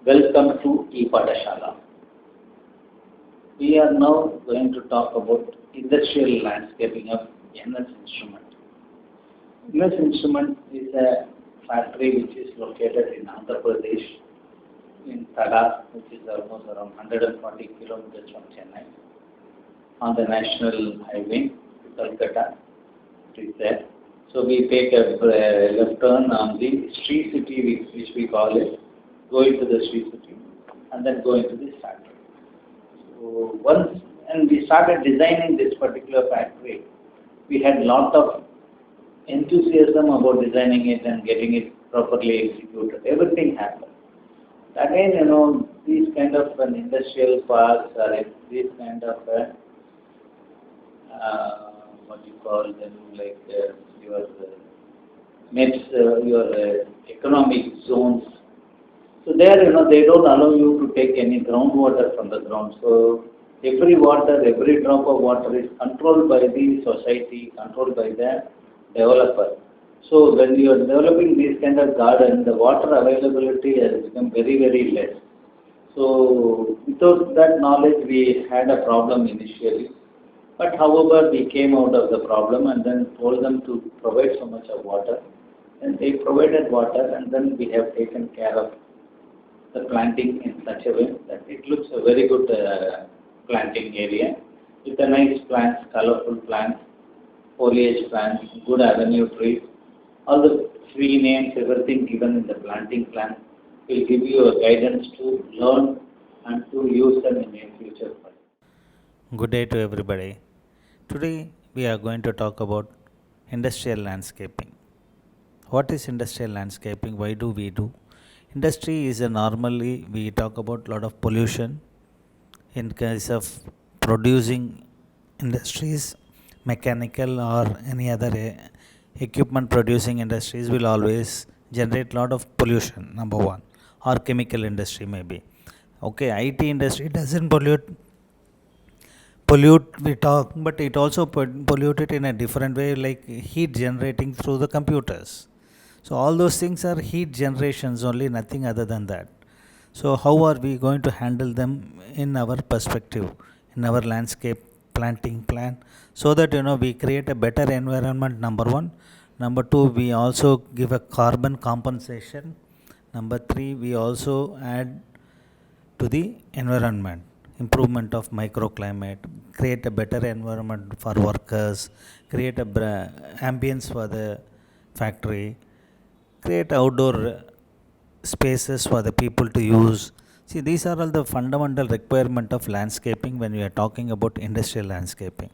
Welcome to ePadashala. We are now going to talk about industrial landscaping of NS Instrument. NS Instrument is a factory which is located in Andhra Pradesh, in Tada, which is almost around 140 kilometers from Chennai, on the national highway to Calcutta. It is there. So we take a left turn on the Sri City, which we call it, go into the Sri City, and then go into this factory. So once, and we started designing this particular factory, we had lot of enthusiasm about designing it and getting it properly executed. Everything happened. Again, these kind of an industrial parks or these kind of what you call them, like your nets, your economic zones. So there, they don't allow you to take any groundwater from the ground. So every drop of water is controlled by the society, controlled by the developer. So when you are developing this kind of garden, the water availability has become very, very less. So without that knowledge, we had a problem initially. But however, we came out of the problem and then told them to provide so much of water. And they provided water, and then we have taken care of the planting in such a way that it looks a very good planting area with a nice plants, colorful plants, foliage plants, good avenue trees. All the tree names, everything given in the planting plan will give you a guidance to learn and to use them in your future. Good day to everybody. Today we are going to talk about industrial landscaping. What is industrial landscaping? Why do we do? Industry is normally we talk about a lot of pollution in case of producing industries, mechanical or any other equipment producing industries will always generate a lot of pollution, number one, or chemical industry maybe. Okay, IT industry doesn't pollute we talk, but it also pollute it in a different way, like heat generating through the computers. So all those things are heat generations only, nothing other than that. So how are we going to handle them in our perspective, in our landscape planting plan, so that we create a better environment, number one. Number two, we also give a carbon compensation. Number three, we also add to the environment, improvement of microclimate, create a better environment for workers, create a ambience for the factory, create outdoor spaces for the people to use. See, these are all the fundamental requirement of landscaping when we are talking about industrial landscaping.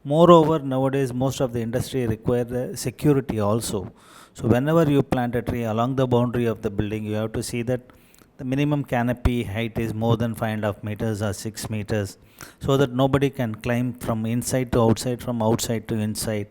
Moreover, nowadays most of the industry require the security also. So whenever you plant a tree along the boundary of the building, you have to see that the minimum canopy height is more than 5.5 meters or 6 meters, so that nobody can climb from inside to outside, from outside to inside.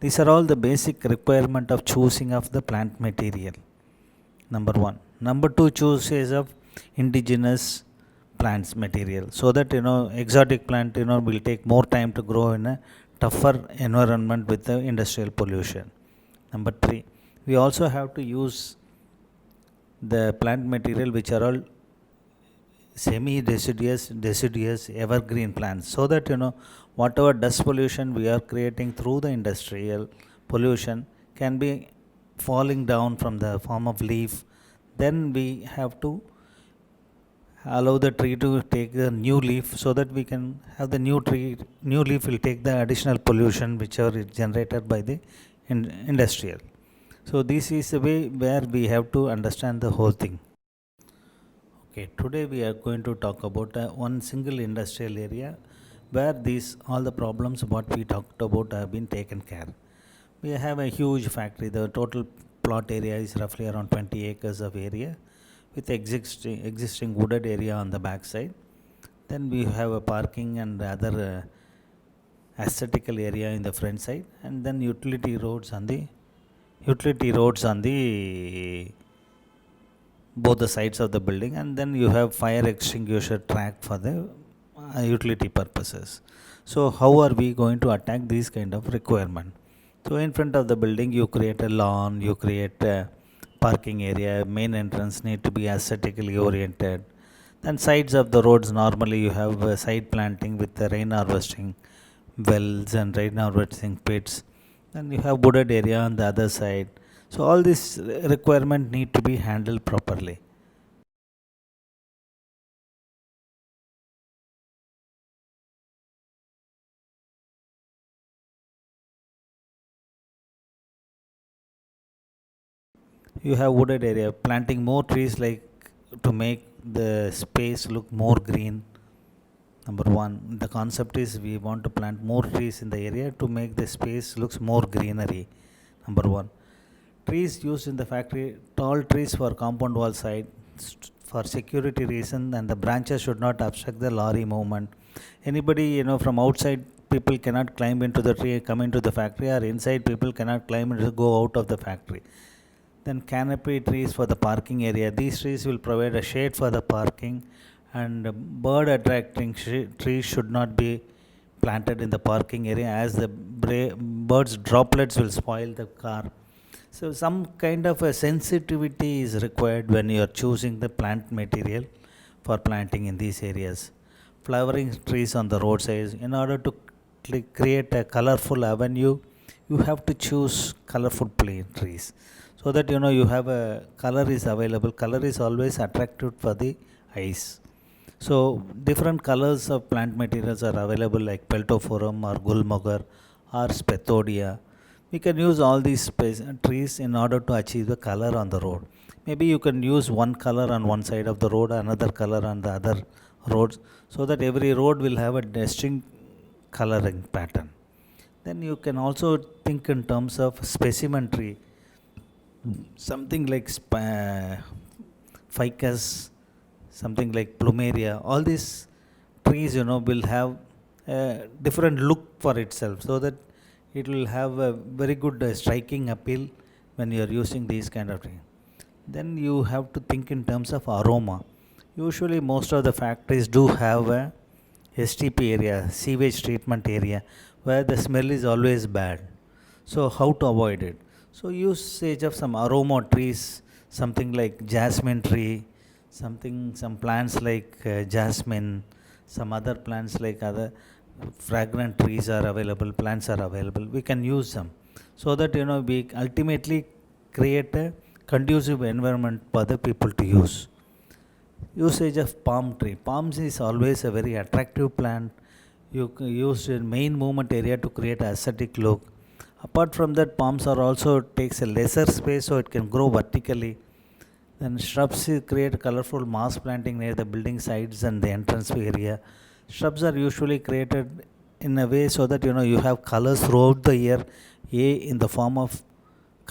These are all the basic requirement of choosing of the plant material. Number one. Number two, chooses of indigenous plants material, so that exotic plant will take more time to grow in a tougher environment with the industrial pollution. Number three, we also have to use the plant material which are all deciduous evergreen plants, so that whatever dust pollution we are creating through the industrial pollution can be falling down from the form of leaf. Then we have to allow the tree to take the new leaf, so that we can have the new leaf will take the additional pollution which are generated by the industrial. So this is the way where we have to understand the whole thing. Okay, today we are going to talk about one single industrial area where these all the problems what we talked about have been taken care. We have a huge factory. The total plot area is roughly around 20 acres of area, with existing wooded area on the back side. Then we have a parking and other aesthetical area in the front side, and then utility roads on the both the sides of the building, and then you have fire extinguisher track for the utility purposes. So how are we going to attack these kind of requirement? So in front of the building you create a lawn, you create parking area, main entrance need to be aesthetically oriented. Then sides of the roads, normally you have side planting with the rain harvesting wells and rain harvesting pits. Then you have wooded area on the other side. So all this requirement need to be handled properly. You have wooded area, planting more trees like to make the space look more green. Number one, the concept is we want to plant more trees in the area to make the space looks more greenery. Number one, trees used in the factory, tall trees for compound wall side for security reason, and the branches should not obstruct the lorry movement. Anybody from outside, people cannot climb into the tree, come into the factory, or inside people cannot climb and go out of the factory. Then canopy trees for the parking area. These trees will provide a shade for the parking, and bird attracting trees should not be planted in the parking area, as the birds droplets will spoil the car. So some kind of a sensitivity is required when you are choosing the plant material for planting in these areas. Flowering trees on the roadside, in order to create a colorful avenue, you have to choose colorful trees, so that you have a color is available. Color is always attractive for the eyes. So different colors of plant materials are available, like peltophorum or gulmogar or spathodia. We can use all these trees in order to achieve the color on the road. Maybe you can use one color on one side of the road, another color on the other roads, so that every road will have a distinct coloring pattern. Then you can also think in terms of specimen tree, something like ficus, something like plumeria. All these trees, will have a different look for itself, so that it will have a very good striking appeal when you are using these kind of trees. Then you have to think in terms of aroma. Usually, most of the factories do have a STP area, sewage treatment area, where the smell is always bad. So, how to avoid it? So, usage of some aroma trees, something like jasmine tree, some plants like jasmine, some other plants like other fragrant trees are available, plants are available. We can use them, so that we ultimately create a conducive environment for the people to use. Usage of palm tree. Palms is always a very attractive plant. You use in main movement area to create aesthetic look. Apart from that, palms are also takes a lesser space, so it can grow vertically. Then shrubs create colorful mass planting near the building sides and the entrance area. Shrubs are usually created in a way so that you have colors throughout the year. A in the form of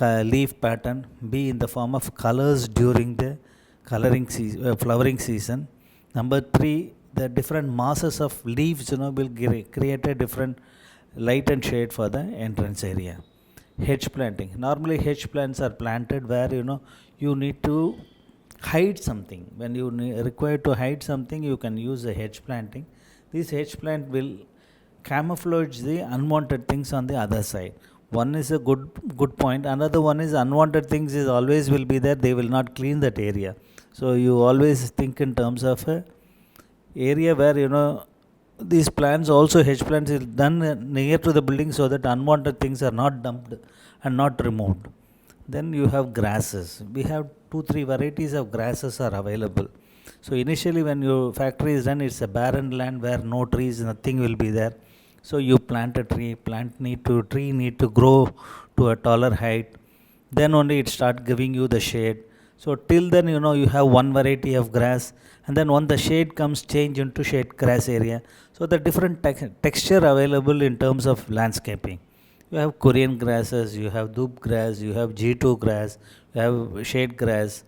leaf pattern, B in the form of colors during the flowering season. Number 3, the different masses of leaves will create a different light and shade for the entrance area. Hedge planting. Normally hedge plants are planted where you need to hide something. When you require to hide something, you can use a hedge planting. This hedge plant will camouflage the unwanted things on the other side. One is a good point. Another one is unwanted things is always will be there. They will not clean that area. So you always think in terms of a area where these plants, also hedge plants, is done near to the building, so that unwanted things are not dumped and not removed. Then you have grasses. We have 2-3 varieties of grasses are available. So initially when your factory is done, it's a barren land where no trees, nothing will be there. So you plant a tree. Tree need to grow to a taller height. Then only it start giving you the shade. So till then you have one variety of grass, and then when the shade comes, change into shade grass area. So the different texture available in terms of landscaping. You have Korean grasses, you have dub grass, you have G2 grass, you have shade grass.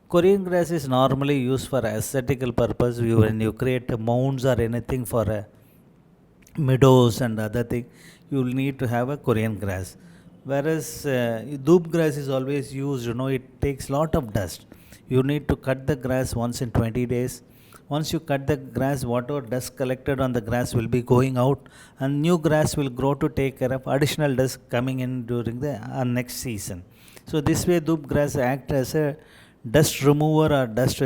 Korean grass is normally used for aesthetical purpose. When you create mounds or anything for meadows and other thing, you will need to have a Korean grass. Whereas dub grass is always used, it takes lot of dust. You need to cut the grass once in 20 days. Once you cut the grass, whatever dust collected on the grass will be going out, and new grass will grow to take care of additional dust coming in during the next season. So this way dhoop grass act as a dust remover or dust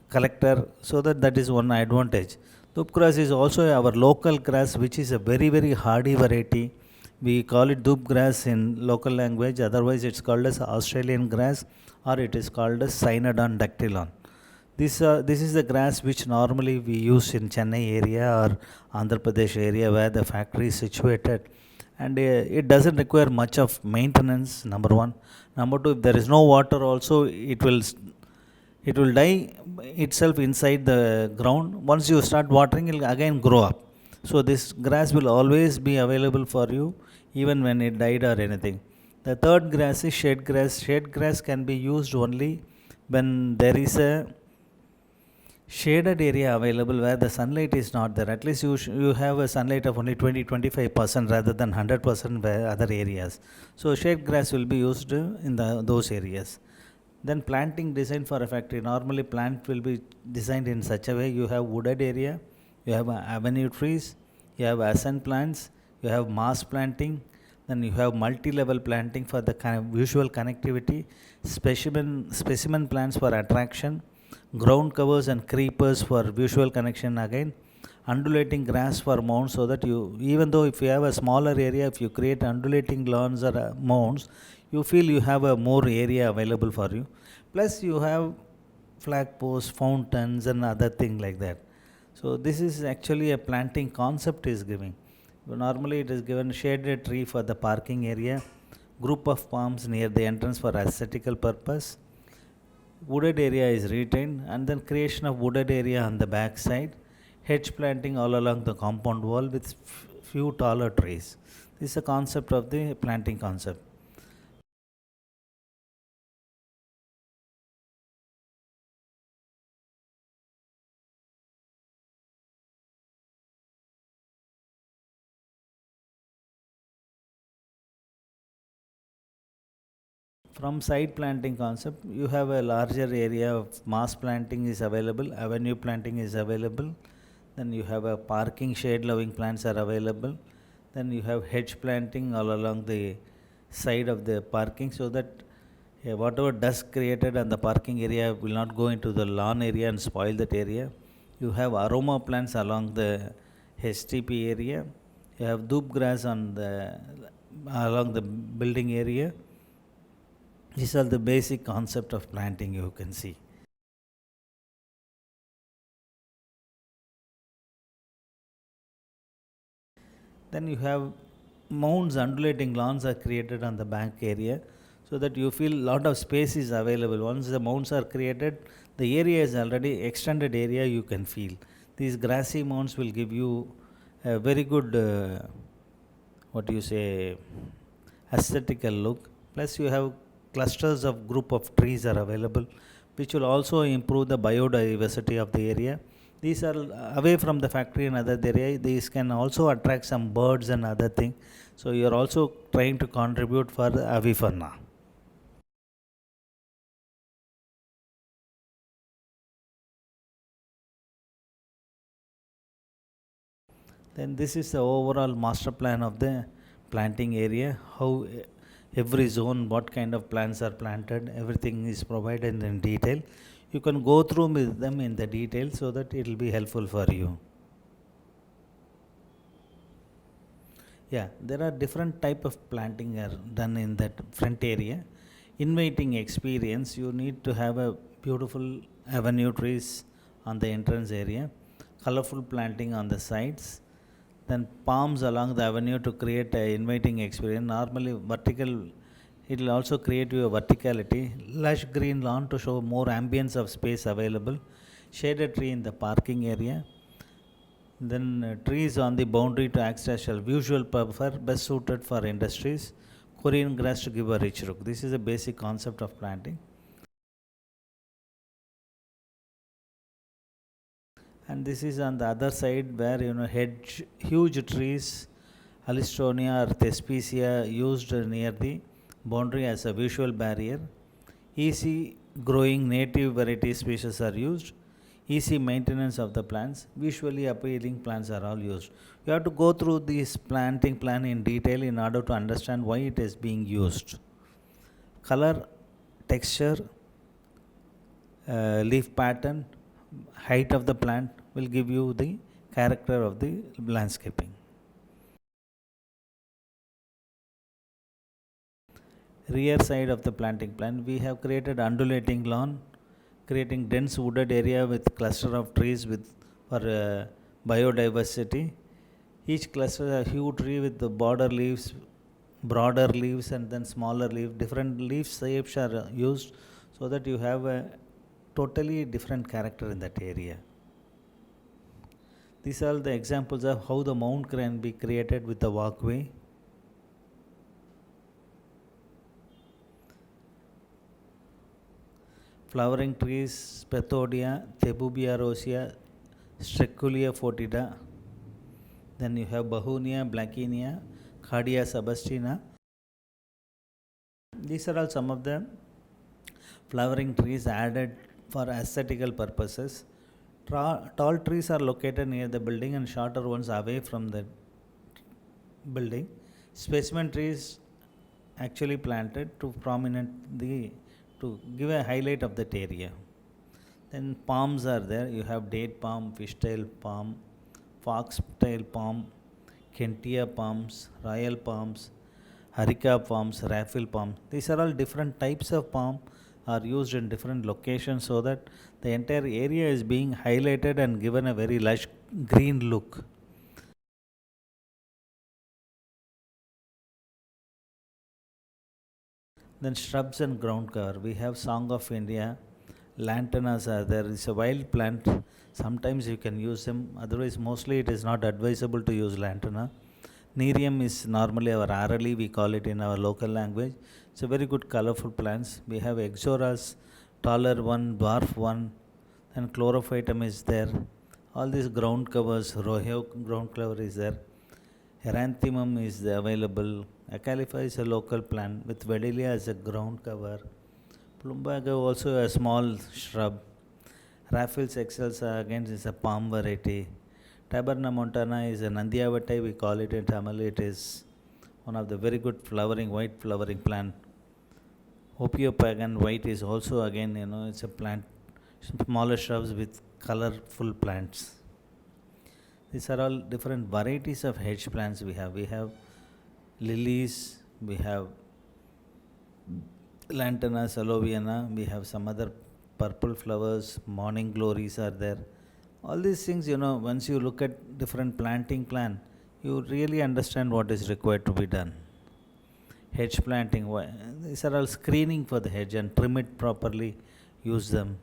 collector, so that is one advantage. Dhoop grass is also our local grass, which is a very very hardy variety. We call it dhoop grass in local language. Otherwise, it's called as Australian grass, or it is called as Cynodon dactylon. This is the grass which normally we use in Chennai area or Andhra Pradesh area where the factory is situated, and it doesn't require much of maintenance. Number one, number two, if there is no water, also it will die itself inside the ground. Once you start watering, it will again grow up. So this grass will always be available for you, even when it died or anything. The third grass is shade grass. Shade grass can be used only when there is a shaded area available where the sunlight is not there. At least you have a sunlight of only 20-25% rather than 100% where other areas. So shade grass will be used in those areas. Then planting design for a factory. Normally plant will be designed in such a way you have wooded area, you have avenue trees, you have ascent plants, you have mass planting, then you have multi-level planting for the kind of visual connectivity, specimen plants for attraction, ground covers and creepers for visual connection again, undulating grass for mounds, so that you, even though if you have a smaller area, if you create undulating lawns or mounds, you feel you have a more area available for you. Plus you have flag posts, fountains and other thing like that. So this is actually a planting concept is giving. Normally it is given shaded tree for the parking area, group of palms near the entrance for aesthetical purpose, wooded area is retained, and then creation of wooded area on the back side, hedge planting all along the compound wall with few taller trees. This is the concept of the planting concept. From side planting concept, you have a larger area of mass planting is available, avenue planting is available, then you have a parking shade loving plants are available, then you have hedge planting all along the side of the parking, so that whatever dust created on the parking area will not go into the lawn area and spoil that area. You have aroma plants along the HTP area, you have dhoop grass on the along the building area. These are the basic concept of planting you can see. Then you have mounds, undulating lawns are created on the back area, so that you feel lot of space is available. Once the mounds are created, the area is already extended area you can feel. These grassy mounds will give you a very good, what you say, aesthetical look. Plus you have clusters of group of trees are available, which will also improve the biodiversity of the area. These are away from the factory and other area. These can also attract some birds and other thing. So you are also trying to contribute for the avifauna. Then this is the overall master plan of the planting area. How every zone, what kind of plants are planted, everything is provided in detail. You can go through with them in the detail, so that it will be helpful for you. Yeah, there are different type of planting are done in that front area. Inviting experience, you need to have a beautiful avenue trees on the entrance area, colorful planting on the sides, then palms along the avenue to create a inviting experience. Normally vertical, it will also create you a verticality. Lush green lawn to show more ambience of space available. Shaded tree in the parking area. Then trees on the boundary to act as a visual buffer, best suited for industries. Korean grass to give a rich look. This is a basic concept of planting. And this is on the other side where hedge, huge trees, Alistonia or Thespecia used near the boundary as a visual barrier. Easy growing native variety species are used. easy maintenance of the plants, visually appealing plants are all used. You have to go through this planting plan in detail in order to understand why it is being used. Color, texture, leaf pattern, height of the plant will give you the character of the landscaping. Rear side of the planting plan, we have created undulating lawn, creating dense wooded area with cluster of trees with for biodiversity. Each cluster a huge tree with the border leaves, broader leaves, and then smaller leaves. Different leaf shapes are used so that you have a totally different character in that area. These are the examples of how the mount can be created with the walkway. Flowering trees, Spathodia, Thebubia rosea, Striculia foetida. Then you have Bahunia, Blackinia, Cardia sabestina. These are all some of the flowering trees added for aesthetical purposes. Tall trees are located near the building and shorter ones away from the building. Specimen trees actually planted to prominently to give a highlight of that area. Then palms are there. You have date palm, fishtail palm, foxtail palm, Kentia palms, royal palms, Harika palms, raffle palms. These are all different types of palm are used in different locations so that the entire area is being highlighted and given a very lush green look. Then shrubs and ground cover. We have Song of India. Lantanas are there. It's a wild plant. Sometimes you can use them. Otherwise, mostly it is not advisable to use lantana. Nerium is normally our arali, we call it in our local language. It's a very good colorful plants. We have exoras, taller one, dwarf one, and chlorophytum is there. All these ground covers, roheo ground cover is there. Eranthemum is available. Acalipha is a local plant with Vedelia as a ground cover. Plumbago also a small shrub. Raffles excelsa again is a palm variety. Taberna montana is a Nandiavatai, we call it in Tamil. It is one of the very good flowering, white flowering plant. Opiopagan white is also again, it's a plant, smaller shrubs with colorful plants. These are all different varieties of hedge plants we have. We have lilies, we have lantana, salviana, we have some other purple flowers, morning glories are there. All these things, once you look at different planting plan, you really understand what is required to be done. Hedge planting, these are all screening for the hedge and trim it properly, use them.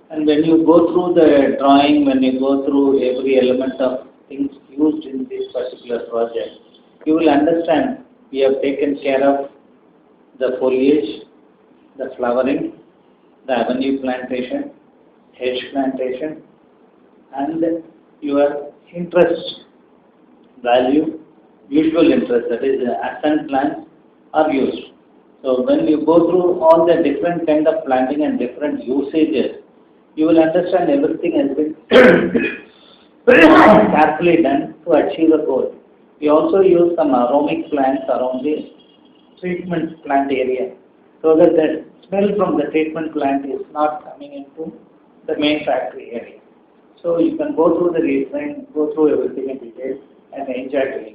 And when you go through the drawing, when you go through every element of things used in this particular project, you will understand we have taken care of the foliage, the flowering, the avenue plantation, hedge plantation, and your interest value, usual interest, that is ascent plants are used. So when you go through all the different kind of planting and different usages, you will understand everything has been carefully done to achieve the goal. We also use some aromatic plants around the treatment plant area so that the smell from the treatment plant is not coming into the main factory area. So you can go through the design, go through everything in detail and enjoy doing it.